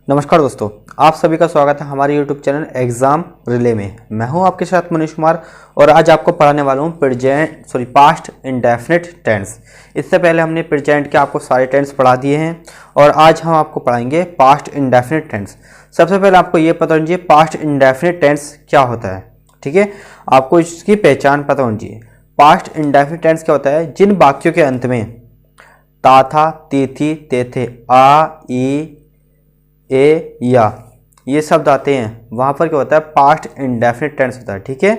नमस्कार दोस्तों, आप सभी का स्वागत है हमारे YouTube चैनल एग्ज़ाम रिले में। मैं हूं आपके साथ मनीष कुमार और आज आपको पढ़ाने वाला हूं पास्ट इंडेफिनिट टेंस। इससे पहले हमने प्रेजेंट के आपको सारे टेंस पढ़ा दिए हैं और आज हम आपको पढ़ाएंगे पास्ट इंडेफिनिट टेंस। सबसे पहले आपको ये पता होना चाहिए पास्ट इंडेफिनिट टेंस क्या होता है। ठीक है, आपको इसकी पहचान पता होनी चाहिए। पास्ट इंडेफिनिट टेंस क्या होता है? जिन वाक्यों के अंत में ता था, ती थी, ते थे, आ, ई, ए, या ये शब्द आते हैं, वहाँ पर क्या होता है? पास्ट इंडेफिनिट टेंस होता है। ठीक है,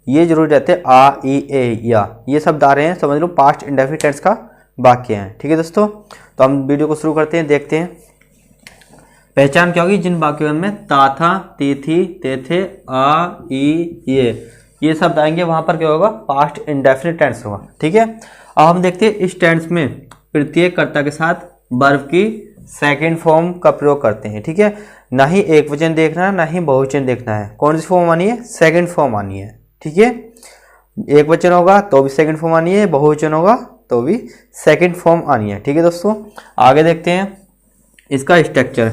ये जरूर रहते हैं, आ, ई, ए, या ये शब्द आ रहे हैं, समझ लो पास्ट इंडेफिनिट टेंस का वाक्य है। ठीक है दोस्तों, तो हम वीडियो को शुरू करते हैं, देखते हैं पहचान क्या होगी। जिन वाक्यों में ता था, ती थी, ते थे, आ, ई, ये शब्द आएंगे, वहाँ पर क्या होगा? पास्ट इंडेफिनिट टेंस होगा। ठीक है, अब हम देखते हैं इस टेंस में प्रत्येक कर्ता के साथ वर्ब की सेकंड फॉर्म का प्रयोग करते हैं। ठीक है, ना ही एक वचन देखना है ना ही बहुवचन देखना है। कौन सी फॉर्म आनी है? सेकंड फॉर्म आनी है। ठीक है, एक वचन होगा तो भी सेकंड फॉर्म आनी है, बहुवचन होगा तो भी सेकंड फॉर्म आनी है। ठीक है दोस्तों, आगे देखते हैं इसका स्ट्रक्चर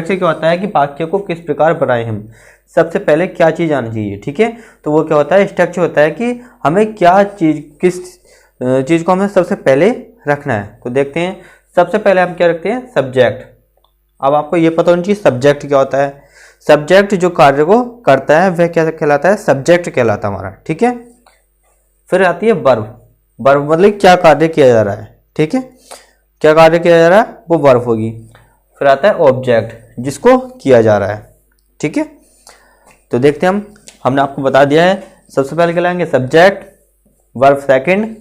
क्या होता है कि वाक्य को किस प्रकार बनाए हम। सबसे पहले क्या चीज़ आनी चाहिए। ठीक है, तो वो क्या होता है? स्ट्रक्चर होता है कि हमें क्या चीज़, किस चीज़ को हमें सबसे पहले रखना है। तो देखते हैं, सबसे पहले हम क्या रखते हैं? सब्जेक्ट। अब आपको ये पता होना चाहिए सब्जेक्ट क्या होता है। सब्जेक्ट जो कार्य को करता है वह क्या कहलाता है? सब्जेक्ट कहलाता है हमारा। ठीक है, फिर आती है वर्ब। वर्ब मतलब क्या कार्य किया जा रहा है। ठीक है, क्या कार्य किया जा रहा है वो वर्ब होगी। फिर आता है ऑब्जेक्ट, जिसको किया जा रहा है। ठीक है, तो देखते हैं हमने आपको बता दिया है। सबसे पहले क्या लाएंगे? Subject, verb second,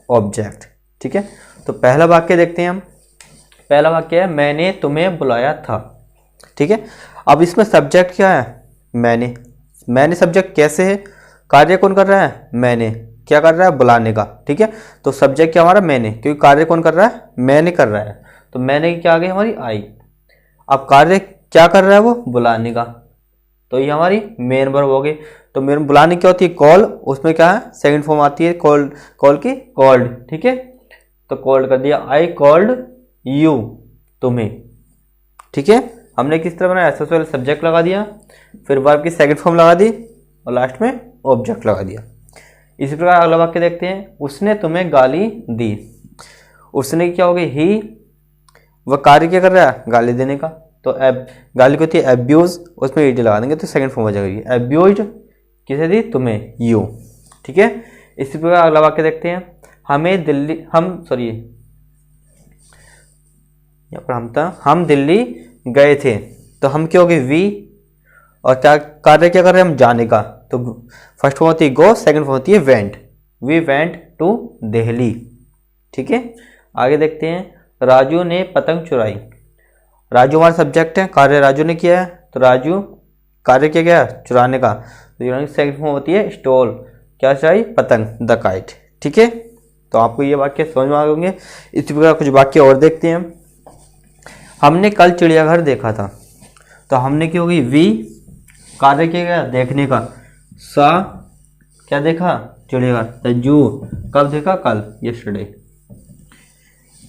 object. ठीक है, तो पहला वाक्य देखते हैं हम। पहला वाक्य है मैंने तुम्हें बुलाया था। ठीक है, अब इसमें सब्जेक्ट क्या है? मैंने सब्जेक्ट कैसे है? कार्य कौन कर रहा है? मैंने। क्या कर रहा है? बुलाने का। ठीक है, तो सब्जेक्ट क्या हमारा? मैंने, क्योंकि कार्य कौन कर रहा है? मैंने कर रहा है, तो मैंने की क्या आ गई? हमारी आई। अब कार्य क्या कर रहा है? वो बुलाने का, तो ये हमारी मेन वर्ब हो गई। तो मेन बुलाने क्या होती है? कॉल। उसमें क्या है? सेकंड फॉर्म आती है कॉल की, कॉल्ड। ठीक है, तो कॉल्ड कर दिया, आई कॉल्ड यू, तुम्हें। ठीक है, हमने किस तरह बनाया? सबसे पहले सब्जेक्ट लगा दिया, फिर वर्ब की सेकंड फॉर्म लगा दी और लास्ट में ऑब्जेक्ट लगा दिया। इसी प्रकार अगला वाक्य देखते हैं, उसने तुम्हें गाली दी। उसने क्या हो गई? ही। वह कार्य क्या कर रहा है? गाली देने का, तो गाली को होती है एब्यूज, उसमें ईडी लगा देंगे तो सेकंड फॉर्म हो जाएगी। एब्यूज्ड किसे दी? तुम्हें, यू। ठीक है, इसी प्रकार अगला वाक्य देखते हैं, हम दिल्ली गए थे। तो हम क्या हो गए? वी। और क्या कार्य क्या कर रहे हैं? हम जाने का, तो फर्स्ट फॉर्म होती है गो, सेकंड फॉर्म होती है went. We went to Delhi. ठीक है, आगे देखते हैं, राजू ने पतंग चुराई। राजू हमारा सब्जेक्ट है, कार्य राजू ने किया है, तो राजू कार्य क्या गया? चुराने का, तो सेकंड फॉर्म होती है स्टोल। क्या चुराई? पतंग, द काइट। ठीक है, तो आपको ये वाक्य समझ में आ होंगे। इसी प्रकार कुछ वाक्य और देखते हैं। हमने कल चिड़ियाघर देखा था। तो हमने क्या होगी? वी। कार्य किया गया? देखने का। सा क्या देखा? चिड़ियाघर। जू कब देखा? कल, यस्टरडे।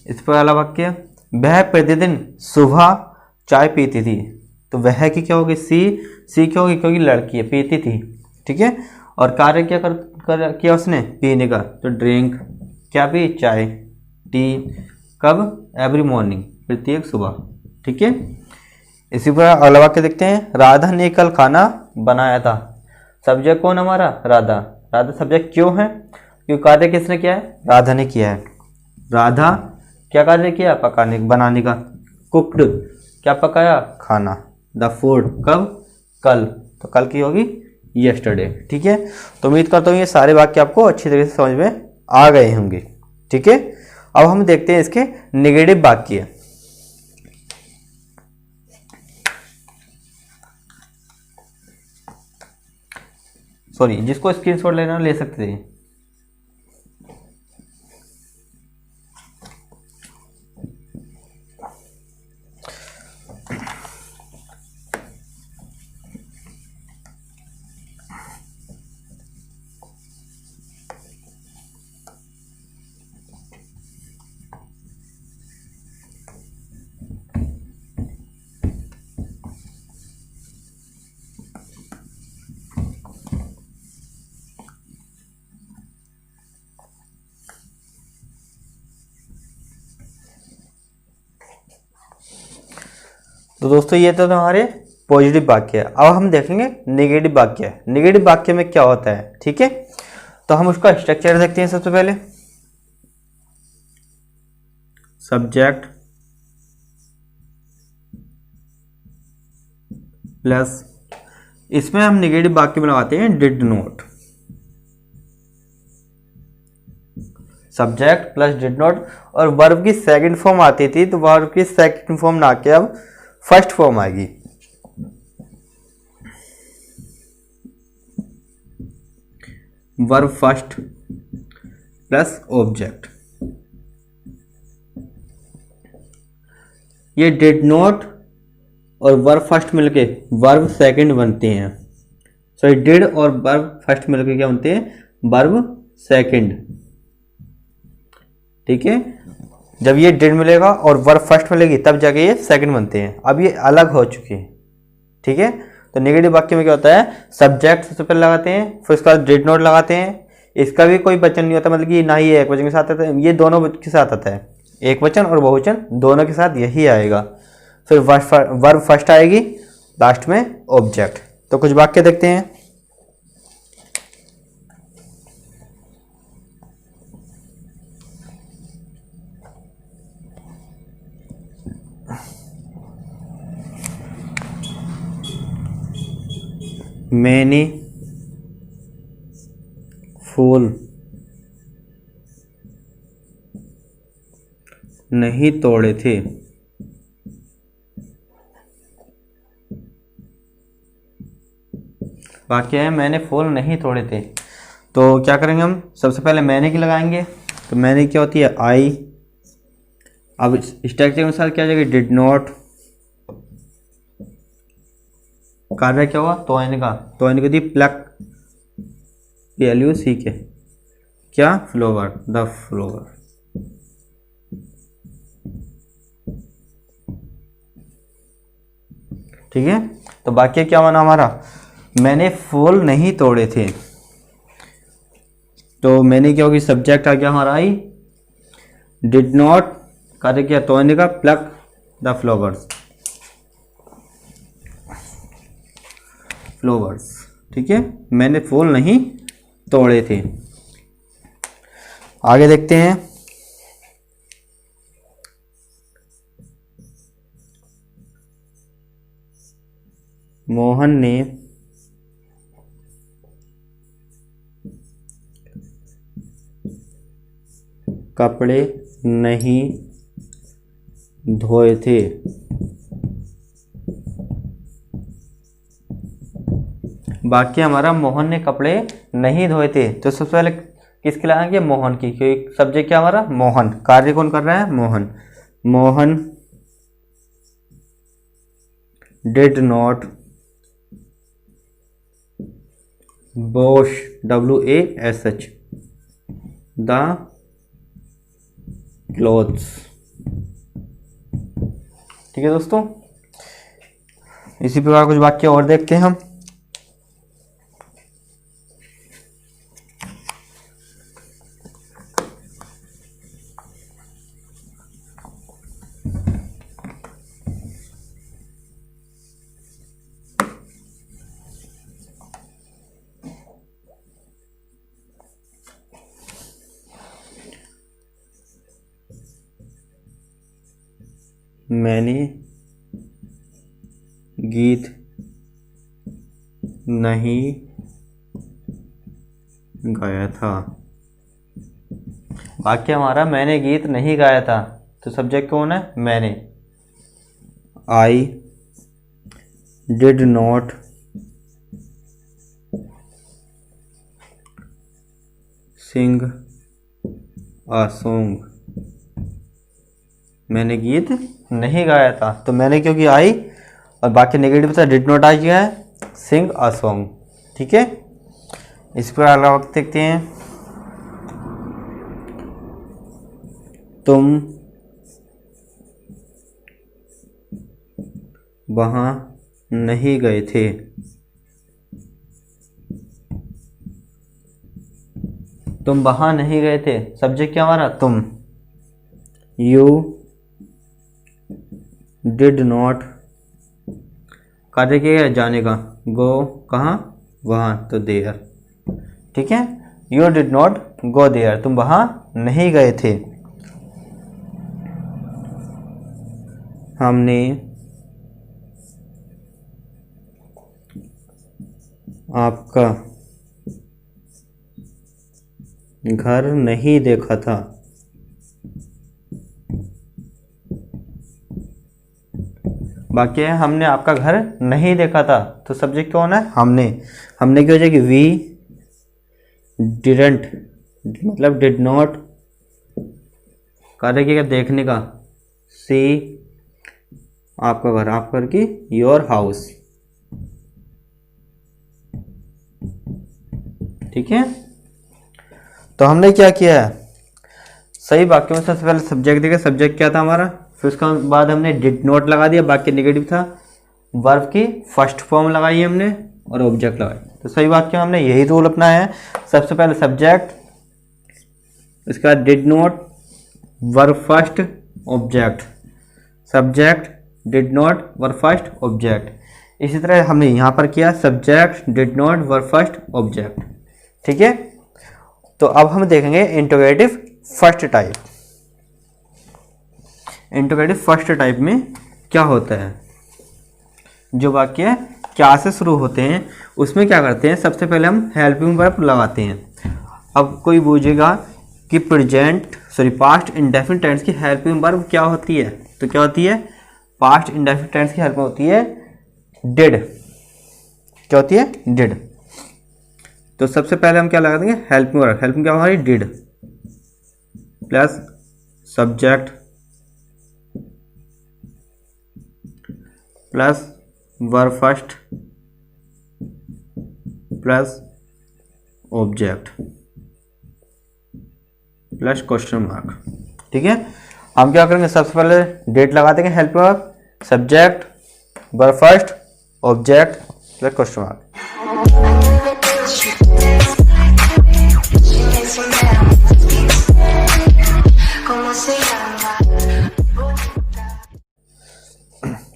इस पर अगला वाक्य, वह प्रतिदिन सुबह चाय पीती थी। तो वह की क्या होगी? सी क्या होगी? क्योंकि लड़की है, पीती थी। ठीक है, और कार्य क्या किया उसने? पीने का, तो ड्रिंक। क्या पी? चाय। टी कब? एवरी मॉर्निंग, प्रत्येक सुबह। ठीक है, इसी पर अगला वाक्य देखते हैं, राधा ने कल खाना बनाया था। सब्जेक्ट कौन हमारा? राधा। राधा सब्जेक्ट क्यों है? क्योंकि कार्य किसने किया है? राधा ने किया है। राधा क्या कार्य किया? पकाने, बनाने का। कुक्ड क्या पकाया? खाना। द फूड कब? कल, तो कल की होगी यस्टरडे। ठीक है, तो उम्मीद करता हूँ ये सारे वाक्य आपको अच्छी तरीके से समझ में आ गए होंगे। ठीक है, अब हम देखते हैं इसके नेगेटिव वाक्य। सॉरी, जिसको स्क्रीनशॉट लेना ले सकते थे। तो दोस्तों ये तो हमारे पॉजिटिव वाक्य है। अब हम देखेंगे नेगेटिव वाक्य। नेगेटिव वाक्य में क्या होता है, ठीक है। तो हम उसका स्ट्रक्चर देखते हैं। सबसे पहले सब्जेक्ट प्लस, इसमें हम नेगेटिव वाक्य में लगाते हैं did not. Subject plus did not, और वर्ब की सेकंड फॉर्म आती थी, तो वर्ब की सेकंड फॉर्म ना के अब फर्स्ट फॉर्म आएगी। Verb first plus object. ये डिड नॉट और वर्ब फर्स्ट मिलके वर्ब सेकंड बनते हैं। सॉरी, डिड और वर्ब फर्स्ट मिलके क्या बनते हैं, वर्ब सेकंड, ठीक है। जब ये डिड मिलेगा और वर्ब फर्स्ट मिलेगी तब जाके ये सेकंड बनते हैं। अब ये अलग हो चुके हैं, ठीक है। तो नेगेटिव वाक्य में क्या होता है, सब्जेक्ट सबसे पहले लगाते हैं, फिर उसके बाद डिड नॉट लगाते हैं। इसका भी कोई वचन नहीं होता, मतलब कि ना ही एक वचन के साथ आता है, ये दोनों के साथ आता है, एक वचन और बहुवचन दोनों के साथ यही आएगा। फिर वर्ब फर्स्ट आएगी, लास्ट में ऑब्जेक्ट। तो कुछ वाक्य देखते हैं। मैंने फूल नहीं तोड़े थे। वाक्य है मैंने फूल नहीं तोड़े थे। तो क्या करेंगे हम, सबसे पहले मैंने की लगाएंगे। तो मैंने क्या होती है, आई। अब स्ट्रक्चर के अनुसार क्या जाएगा, डिड नॉट। कार्य क्या हुआ, तो इनका दी प्लक, PLUCK, क्या, फ्लोवर, द फ्लोवर। ठीक है। तो वाक्य क्या बना हमारा, मैंने फूल नहीं तोड़े थे। तो मैंने क्या होगी, सब्जेक्ट आ गया हमारा आई, डिड नॉट, कार्य किया तो इनका प्लक द फ्लावर्स, ठीक है। मैंने फूल नहीं तोड़े थे। आगे देखते हैं। मोहन ने कपड़े नहीं धोए थे। वाक्य हमारा मोहन ने कपड़े नहीं धोए थे। तो सबसे पहले किसके लगाएंगे, मोहन की, क्योंकि सब्जेक्ट क्या हमारा, मोहन। कार्य कौन कर रहा है, Mohan. Mohan did not wash, WASH, the clothes. ठीक है दोस्तों, इसी प्रकार कुछ वाक्य और देखते हैं हम। मैंने गीत नहीं गाया था। वाक्य हमारा मैंने गीत नहीं गाया था। तो सब्जेक्ट कौन है, मैंने। I did not sing a song. मैंने गीत नहीं गाया था। तो मैंने क्योंकि आई और बाकी नेगेटिव था, डिड नॉट आ गया है, सिंग अ सॉन्ग। ठीक है। इस पर अगला वक्त देखते हैं। तुम वहां नहीं गए थे। तुम वहां नहीं गए थे, सब्जेक्ट क्या हमारा, तुम। यू डिड नॉट कार्य किया है जाने का, गो कहाँ, वहाँ, तो देयर। ठीक है, you did not go there, तुम वहाँ नहीं गए थे। हमने आपका घर नहीं देखा था। बाकी है हमने आपका घर नहीं देखा था, तो सब्जेक्ट कौन है, हमने। हमने की हो जाएगी वी डिडंट, मतलब डिड नॉट, कार्य किया देखने का, सी आपका घर, आपका घर की योर हाउस। ठीक है, तो हमने क्या किया है, सही वाक्यों में सबसे पहले सब्जेक्ट देखा, सब्जेक्ट क्या था हमारा, फिर उसके बाद हमने डिड नॉट लगा दिया, बाकी नेगेटिव था, वर्ब की फर्स्ट फॉर्म लगाई हमने और ऑब्जेक्ट लगाई। तो सही वाक्य में हमने यही रूल अपनाया है, सबसे पहले सब्जेक्ट, इसके बाद did not, verb first, object, subject did not, verb first, object. इसी तरह हमने यहाँ पर किया subject did not, verb first, object. ठीक है, तो अब हम देखेंगे interrogative first type. Interrogative first type में क्या होता है, जो वाक्य क्या से शुरू होते हैं उसमें क्या करते हैं, सबसे पहले हम हेल्पिंग वर्ब लगाते हैं। अब कोई पूछेगा कि पास्ट इंडेफिनिट टेंस की हेल्पिंग वर्ब क्या होती है, तो क्या होती है, पास्ट इंडेफिनिट टेंस की हेल्प होती है डिड। क्या होती है, डिड। तो सबसे पहले हम क्या लगा देंगे, हेल्पिंग वर्ब। हेल्पिंग क्या हमारी, did plus subject plus verb first plus object plus question mark. ठीक है, हम क्या करेंगे, सबसे पहले डेट लगा देंगे, help verb, subject, verb first, object plus question mark.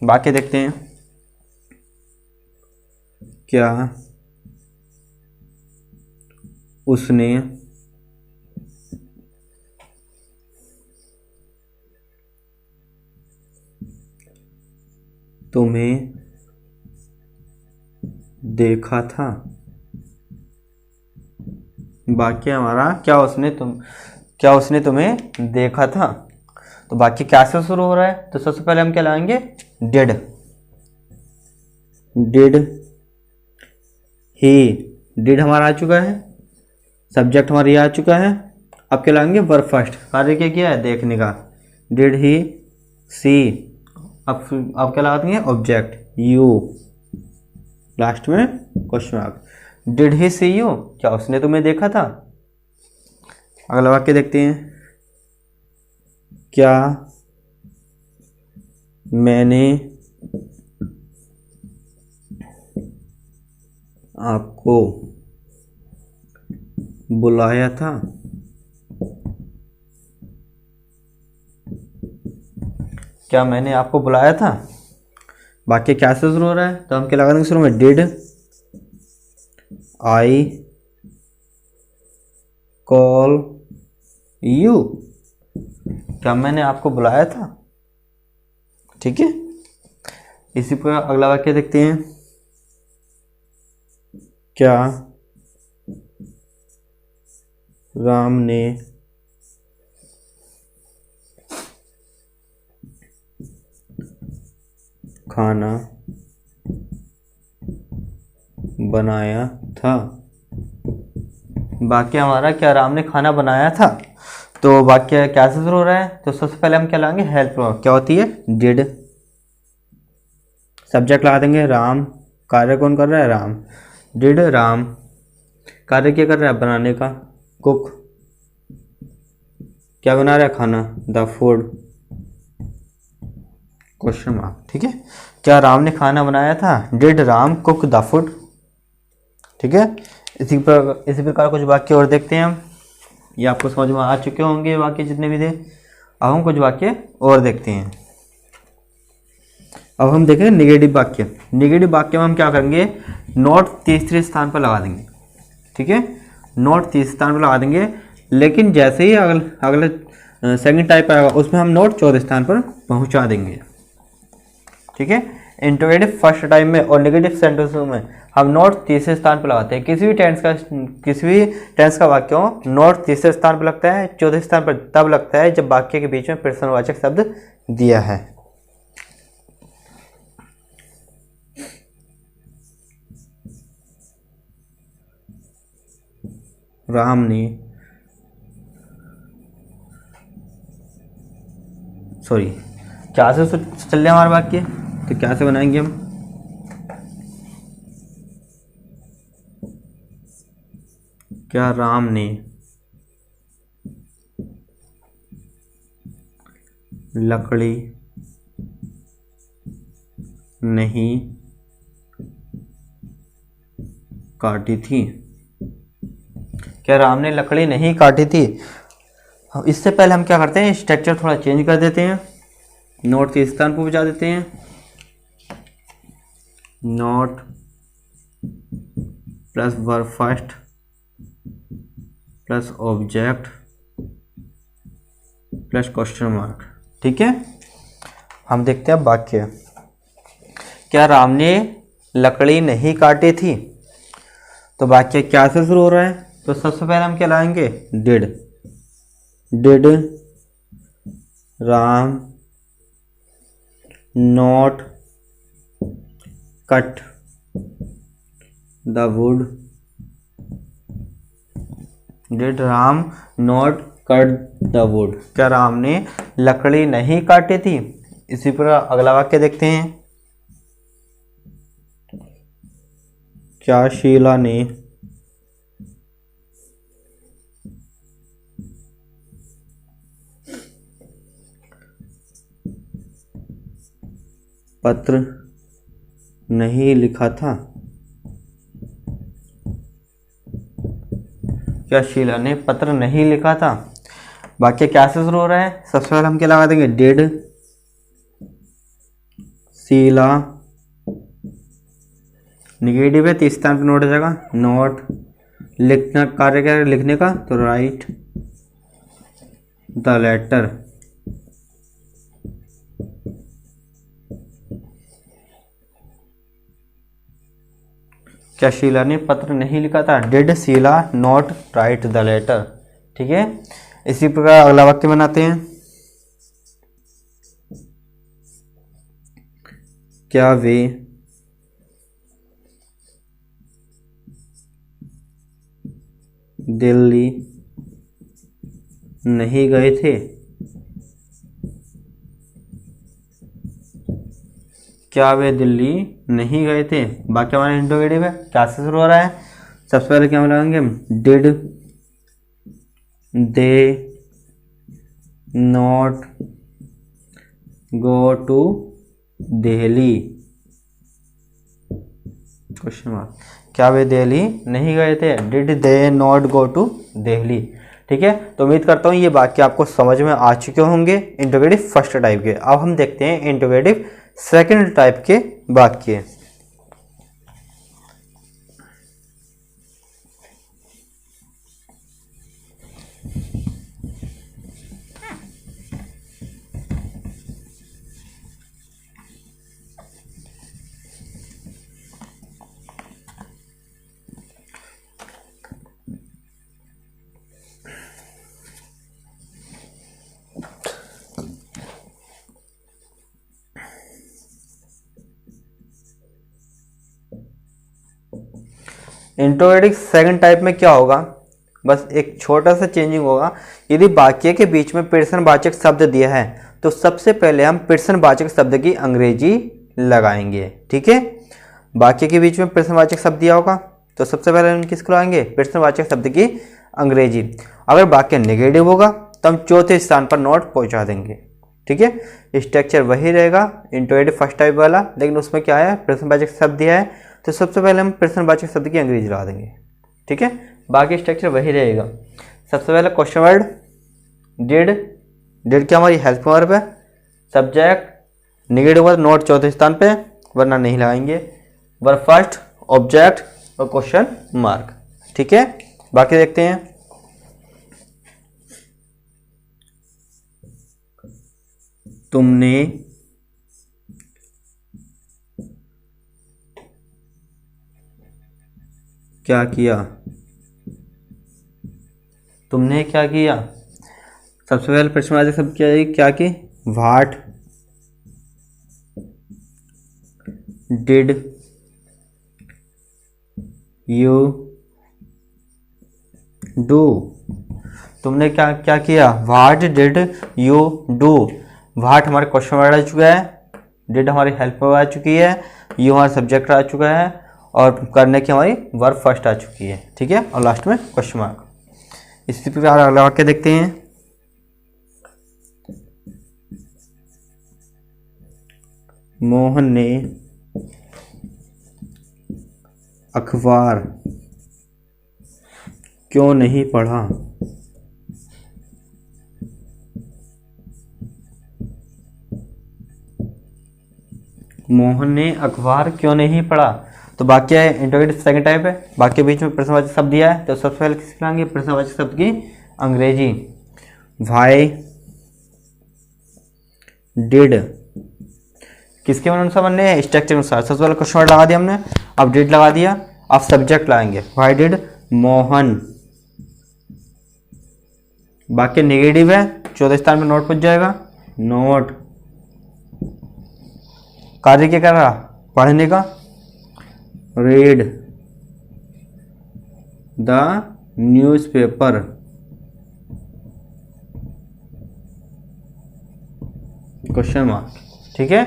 बाकी देखते हैं, क्या उसने तुम्हें देखा था। वाक्य हमारा क्या उसने तुम्हें देखा था। तो वाक्य क्या से शुरू हो रहा है, तो सबसे पहले हम क्या लगाएंगे, डिड ही। डिड हमारा आ चुका है, सब्जेक्ट हमारा ये आ चुका है, अब क्या लगाएंगे, वर्ब फर्स्ट, कार्य क्या किया है, देखने का, डिड ही सी। अब क्या लगा देंगे, ऑब्जेक्ट यू, लास्ट में question mark. Did he see you, क्या उसने तुम्हें देखा था। अगला वाक्य देखते हैं, क्या मैंने आपको बुलाया था। क्या मैंने आपको बुलाया था। वाक्य क्या से शुरू हो रहा है, तो हम क्या लगा देंगे शुरू में, डिड आई कॉल यू, क्या मैंने आपको बुलाया था। ठीक है, इसी पर अगला वाक्य देखते हैं, क्या राम ने खाना बनाया था। वाक्य हमारा क्या राम ने खाना बनाया था। तो वाक्य क्या से शुरू हो रहा है, तो सबसे पहले हम क्या लाएंगे, हेल्प वर्ब, क्या होती है, डिड। सब्जेक्ट लगा देंगे राम, कार्य कौन कर रहा है, राम, डिड राम, कार्य क्या कर रहा है, बनाने का, कुक, क्या बना रहा है, खाना, द फूड, क्वेश्चन मार्क। ठीक है, क्या राम ने खाना बनाया था, did Ram cook the food. ठीक है, इसी प्रकार कुछ वाक्य और देखते हैं हम, ये आपको समझ में आ चुके होंगे वाक्य जितने भी थे। अब हम कुछ वाक्य और देखते हैं। अब हम देखेंगे निगेटिव वाक्य। निगेटिव वाक्य में हम क्या करेंगे, नोट तीसरे स्थान पर लगा देंगे। ठीक है, नोट तीसरे स्थान पर लगा देंगे, लेकिन जैसे ही अगले सेकंड टाइप आएगा उसमें हम नोट चौथे स्थान पर पहुंचा देंगे। ठीक है, इंटरोगेटिव फर्स्ट टाइप में और नेगेटिव सेंटेंसों में हम नोट तीसरे स्थान पर लगाते हैं। किसी भी टेंस का वाक्य हो, नोट तीसरे स्थान पर लगता है, चौथे स्थान पर तब लगता है जब वाक्य के बीच में प्रश्नवाचक शब्द दिया है। राम ने क्या से चल रहे हमारे वाक्य, तो क्या से बनाएंगे हम, क्या राम ने लकड़ी नहीं काटी थी। क्या राम ने लकड़ी नहीं काटी थी। इससे पहले हम क्या करते हैं, स्ट्रक्चर थोड़ा चेंज कर देते हैं, नोट के स्थान पर पहुंचा देते हैं। Note plus verb first plus object plus question mark. ठीक है, हम देखते हैं वाक्य। क्या राम ने लकड़ी नहीं काटी थी, तो वाक्य क्या से शुरू हो रहा है, तो सबसे पहले हम क्या लाएंगे, did Ram not cut the wood. Did Ram not cut the wood, क्या राम ने लकड़ी नहीं काटी थी। इसी प्रकार अगला वाक्य देखते हैं। क्या शीला ने पत्र नहीं लिखा था। क्या शीला ने पत्र नहीं लिखा था। वाक्य क्या से शुरू हो रहा है, सबसे पहले हम क्या लगा देंगे, डिड शीला, निगेटिव है, तीसरे स्थान पर नोट हो जाएगा, नोट लिखना कार्य क्या है लिखने का, तो राइट द लेटर। क्या शीला ने पत्र नहीं लिखा था, did Sheila not write the letter. ठीक है, इसी प्रकार अगला वाक्य बनाते हैं। क्या वे दिल्ली नहीं गए थे। क्या वे दिल्ली नहीं गए थे। वाक्य हमारा इंटरोगेटिव है, क्या से शुरू हो रहा है, सबसे पहले क्या लगाएंगे, did they not go to Delhi, question mark. क्या वे दिल्ली नहीं गए थे, did they not go to Delhi. ठीक है, तो उम्मीद करता हूँ ये वाक्य आपको समझ में आ चुके होंगे इंटरोगेटिव फर्स्ट टाइप के। अब हम देखते हैं इंटरोगेटिव सेकंड टाइप के वाक्य। इंट्रोगेटिव सेकंड टाइप में क्या होगा, बस एक छोटा सा चेंजिंग होगा। यदि वाक्य के बीच में प्रश्नवाचक शब्द दिया है तो सबसे पहले हम प्रश्नवाचक शब्द की अंग्रेजी लगाएंगे। ठीक है, वाक्य के बीच में प्रश्नवाचक शब्द दिया होगा तो सबसे पहले हम किसको लगाएंगे, प्रश्नवाचक शब्द की अंग्रेजी। अगर वाक्य नेगेटिव होगा तो हम चौथे स्थान पर नोट पहुंचा देंगे। ठीक है, स्ट्रक्चर वही रहेगा इंट्रोगेटिव फर्स्ट टाइप वाला, लेकिन उसमें क्या है, प्रश्नवाचक शब्द दिया है तो सबसे पहले हम प्रश्नवाचक शब्द की अंग्रेजी लगा देंगे। ठीक है, बाकी स्ट्रक्चर वही रहेगा। सबसे पहले क्वेश्चन वर्ड डिड, डिड क्या हमारी हेल्प वर्ब है, सब्जेक्ट नेगेटिव होगा तो नॉट चौथे स्थान पे, वरना नहीं लगाएंगे। वर्ब फर्स्ट, ऑब्जेक्ट और क्वेश्चन मार्क। ठीक है, बाकी देखते हैं। तुमने क्या किया? तुमने क्या किया? सबसे पहले प्रश्नवाचक शब्द क्या है? क्या की? What did you do? तुमने क्या क्या किया? What did you do? What हमारे क्वेश्चन वर्ड आ चुका है, डिड हमारी हेल्प आ चुकी है, यू हमारा सब्जेक्ट आ चुका है और करने की हमारी वर्ब फर्स्ट आ चुकी है। ठीक है, और लास्ट में क्वेश्चन मार्क। इसी प्रकार अगला वाक्य देखते हैं। मोहन ने अखबार क्यों नहीं पढ़ा? मोहन ने अखबार क्यों नहीं पढ़ा? तो वाक्य है इंटरोगेटिव सेकंड टाइप है, वाक्य बीच में प्रश्नवाचक शब्द दिया है, तो सबसे पहले किस लाएंगे? प्रश्नवाचक शब्द की अंग्रेजी। व्हाई डिड किसके अनुसार बनने हैं? स्ट्रक्चर अनुसार। सबसे पहले क्वेश्चन वर्ड लगा दिया हमने, अब डिड लगा दिया, अब सब्जेक्ट लगाएंगे। व्हाई डिड मोहन, वाक्य नेगेटिव है, चौथे स्थान में नोट पहुंच जाएगा। नोट कार्य क्या कर रहा? पढ़ने का। Read the newspaper, question mark. ठीक है,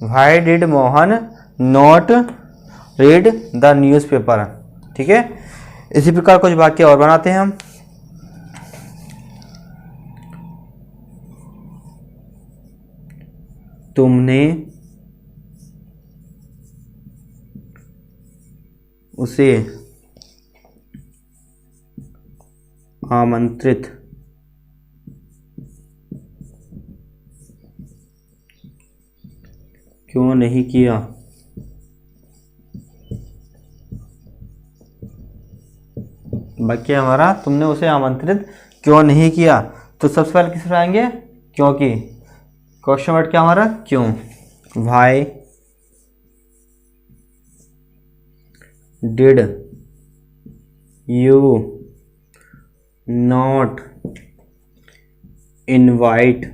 why did Mohan not read the newspaper. ठीक है, इसी प्रकार कुछ वाक्य और बनाते हैं हम। तुमने उसे आमंत्रित क्यों नहीं किया? वाक्य हमारा तुमने उसे आमंत्रित क्यों नहीं किया, तो सबसे पहले किस पर आएंगे? क्योंकि। क्वेश्चन वर्ड क्या हमारा? क्यों। Why did you not invite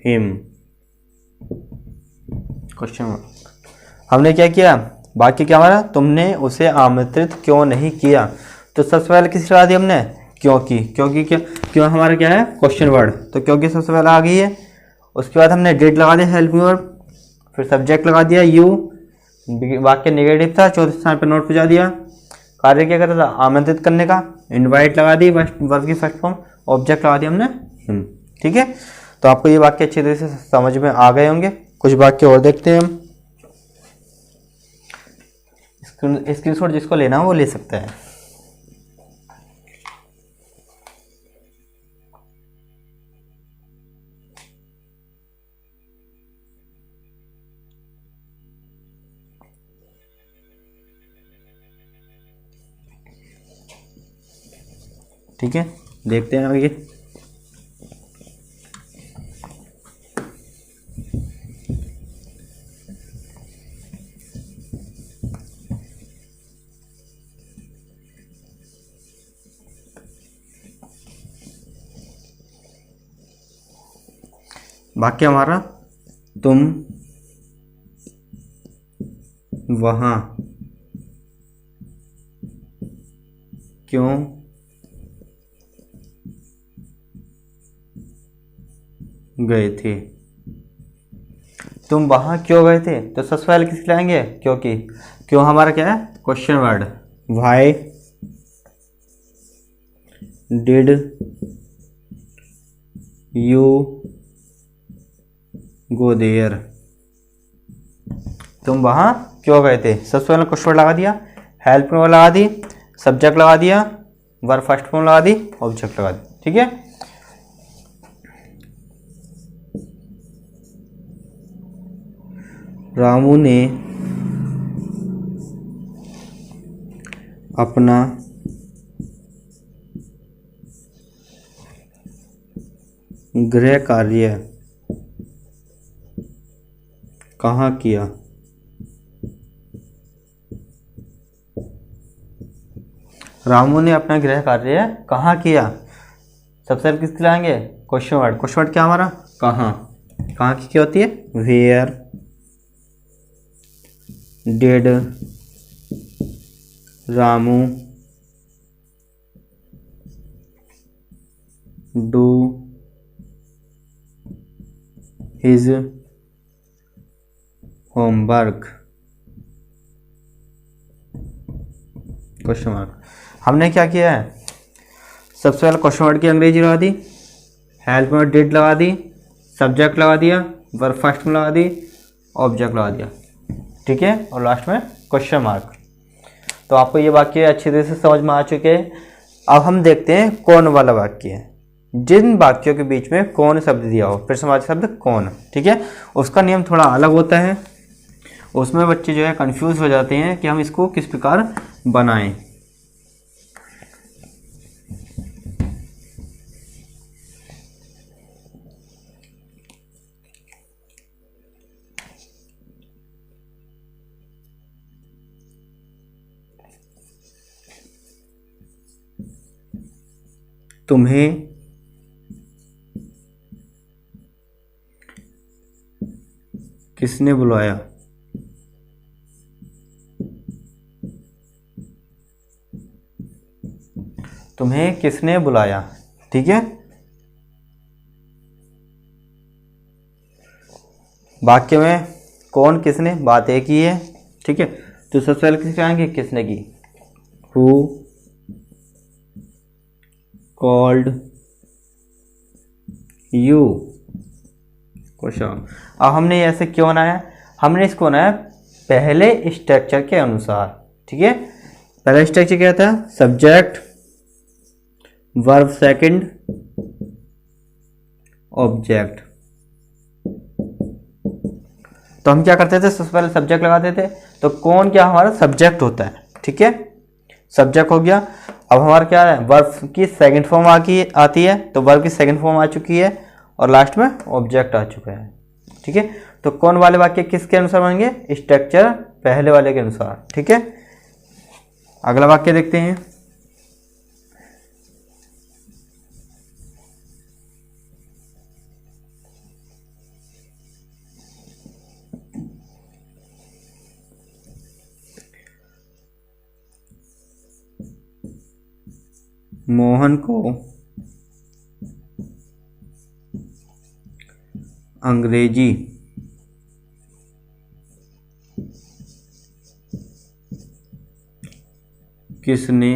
him, question mark. हमने क्या किया? वाक्य क्या हमारा? तुमने उसे आमंत्रित क्यों नहीं किया, तो सबसे पहले किस लगा दी हमने? क्योंकि। क्योंकि क्या? क्यों हमारा क्या है? क्वेश्चन वर्ड, तो क्योंकि सबसे पहले आ गई है। उसके बाद हमने डिड लगा दिया हेल्प मी वर्ब, फिर सब्जेक्ट लगा दिया यू, वाक्य नेगेटिव था, चौथे स्थान पर नोट पहुंचा दिया। कार्य क्या करता था? आमंत्रित करने का। इनवाइट लगा दी वर्ब की फर्स्ट फॉर्म, ऑब्जेक्ट लगा दिया हमने हिम। ठीक है, तो आपको ये वाक्य अच्छी तरह से समझ में आ गए होंगे। कुछ वाक्य और देखते हैं हम। स्क्रीनशॉट जिसको लेना हो वो ले सकता है। ठीक है, देखते हैं आगे। वाक्य हमारा तुम वहां क्यों गए थे? तुम वहां क्यों गए थे, तो सबसे पहले किसके लाएंगे? क्योंकि। क्यों हमारा क्या है? Question word. Why did you go there, तुम वहां क्यों गए थे? सबसे पहले क्वेश्चन वर्ड लगा दिया, हेल्प में लगा दी, सब्जेक्ट लगा दिया, वर्ब फर्स्ट फॉर्म लगा दी, ऑब्जेक्ट लगा दी। ठीक है, रामू ने अपना गृह कार्य कहाँ किया? रामू ने अपना गृह कार्य कहाँ किया? सबसे पहले किसके लाएंगे? Question word. क्वेश्चन वर्ड क्या हमारा? कहाँ। कहाँ की क्या होती है? Where did Ramu do his homework? Question mark. हमने क्या किया है? सबसे पहले क्वेश्चन वर्ड की अंग्रेजी लगा दी, हेल्प में डिड लगा दी, सब्जेक्ट लगा दिया, वर्ब फर्स्ट में लगा दी, ऑब्जेक्ट लगा दिया, ठीक है, और लास्ट में क्वेश्चन मार्क। तो आपको ये वाक्य अच्छी तरह से समझ में आ चुके हैं। अब हम देखते हैं कौन वाला वाक्य है। जिन वाक्यों के बीच में कौन शब्द दिया हो, प्रश्नवाचक शब्द कौन, ठीक है, उसका नियम थोड़ा अलग होता है। उसमें बच्चे जो है कंफ्यूज हो जाते हैं कि हम इसको किस प्रकार बनाएं। तुम्हें किसने बुलाया? तुम्हें किसने बुलाया, ठीक है। वाक्य में कौन किसने बात एक ही है, ठीक है। तो सबसे पहले किसने आएंगे? किसने की। Who called you? क्वेश्चन। अब हमने ऐसे क्यों बनाया? हमने इसको बनाया पहले स्ट्रक्चर के अनुसार, ठीक है। पहला स्ट्रक्चर क्या था? Subject, verb second, object. तो हम क्या करते थे? सबसे पहले सब्जेक्ट लगाते थे। तो कौन क्या हमारा सब्जेक्ट होता है, ठीक है, सब्जेक्ट हो गया। अब हमारा क्या है? वर्ब की सेकंड फॉर्म आती है, तो वर्ब की सेकंड फॉर्म आ चुकी है और लास्ट में ऑब्जेक्ट आ चुका है, ठीक है। तो कौन वाले वाक्य किसके अनुसार बनेंगे? स्ट्रक्चर पहले वाले के अनुसार, ठीक है। अगला वाक्य देखते हैं। मोहन को अंग्रेजी किसने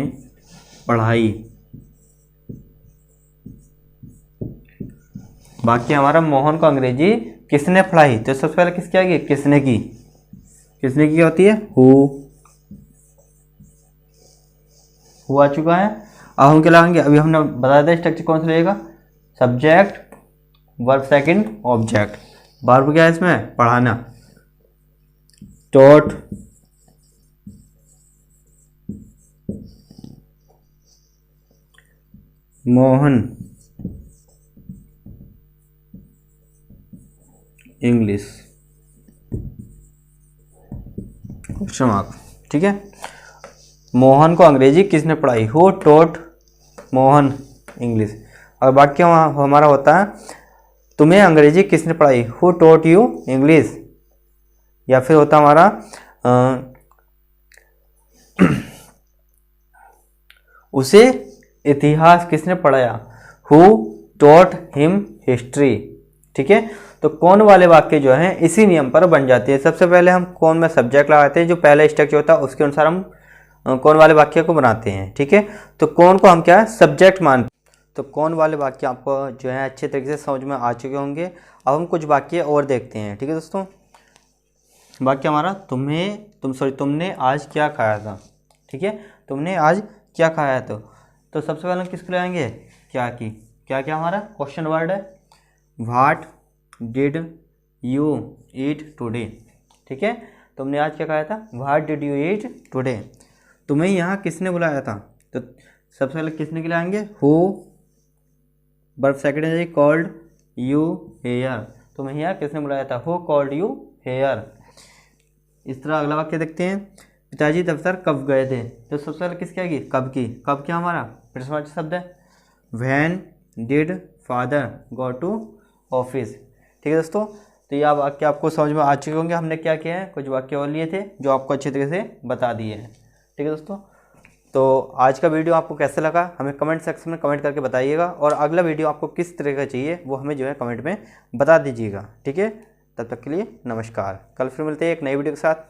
पढ़ाई? बाकी हमारा मोहन को अंग्रेजी किसने पढ़ाई। तो सबसे पहले किसकी आएगी? किसने की। किसने की होती है? हु आ चुका है। अब हम क्या लगाएंगे? अभी हमने बता दिया स्ट्रक्चर कौन सा रहेगा? Subject, verb second, object. Verb क्या है इसमें? पढ़ाना। Taught Mohan English, question mark, ठीक है। मोहन को अंग्रेजी किसने पढ़ाई? Who taught Mohan English. और वाक्य हमारा होता है तुम्हें अंग्रेजी किसने पढ़ाई? Who taught you English. या फिर होता हमारा उसे इतिहास किसने पढ़ाया? हु टॉट हिम हिस्ट्री, ठीक है। तो कौन वाले वाक्य जो हैं इसी नियम पर बन जाती है। सबसे पहले हम कौन में सब्जेक्ट लगाते हैं, जो पहला स्ट्रक्चर होता है उसके अनुसार हम कौन वाले वाक्य को बनाते हैं, ठीक है। तो कौन को हम क्या है? सब्जेक्ट मानते हैं। तो कौन वाले वाक्य आपको जो है अच्छे तरीके से समझ में आ चुके होंगे। अब हम कुछ वाक्य और देखते हैं, ठीक है दोस्तों। वाक्य हमारा तुमने आज क्या खाया था, ठीक है। तुमने आज क्या खाया था। तो सबसे पहले हम किसको लगाएंगे? क्या की। क्या क्या हमारा क्वेश्चन वर्ड है। What did you eat today, ठीक है। तो हमने आज क्या कहा था, what did you eat today, तुम्हें यहाँ किसने बुलाया था। तो सबसे पहले किसने के लिए आएंगे, हु, वर्ब सेकंड है कॉल्ड यू हेयर, तुम्हें यहाँ किसने बुलाया था, हु कॉल्ड यू हेयर। इस तरह अगला वाक्य देखते हैं, पिताजी दफ्तर कब गए थे। तो सबसे पहले किसकी आएगी, कब की, कब क्या हमारा प्रश्नवाचक शब्द है। When did father go to office. ठीक है दोस्तों, तो ये वाक्य आपको समझ में आ चुके होंगे। हमने क्या किया है, कुछ वाक्य और लिए थे जो आपको अच्छे तरीके से बता दिए हैं। ठीक है दोस्तों, तो आज का वीडियो आपको कैसे लगा हमें कमेंट सेक्शन में कमेंट करके बताइएगा, और अगला वीडियो आपको किस तरह का चाहिए वो हमें जो है कमेंट में बता दीजिएगा। ठीक है, तब तक के लिए नमस्कार, कल फिर मिलते हैं एक नई वीडियो के साथ।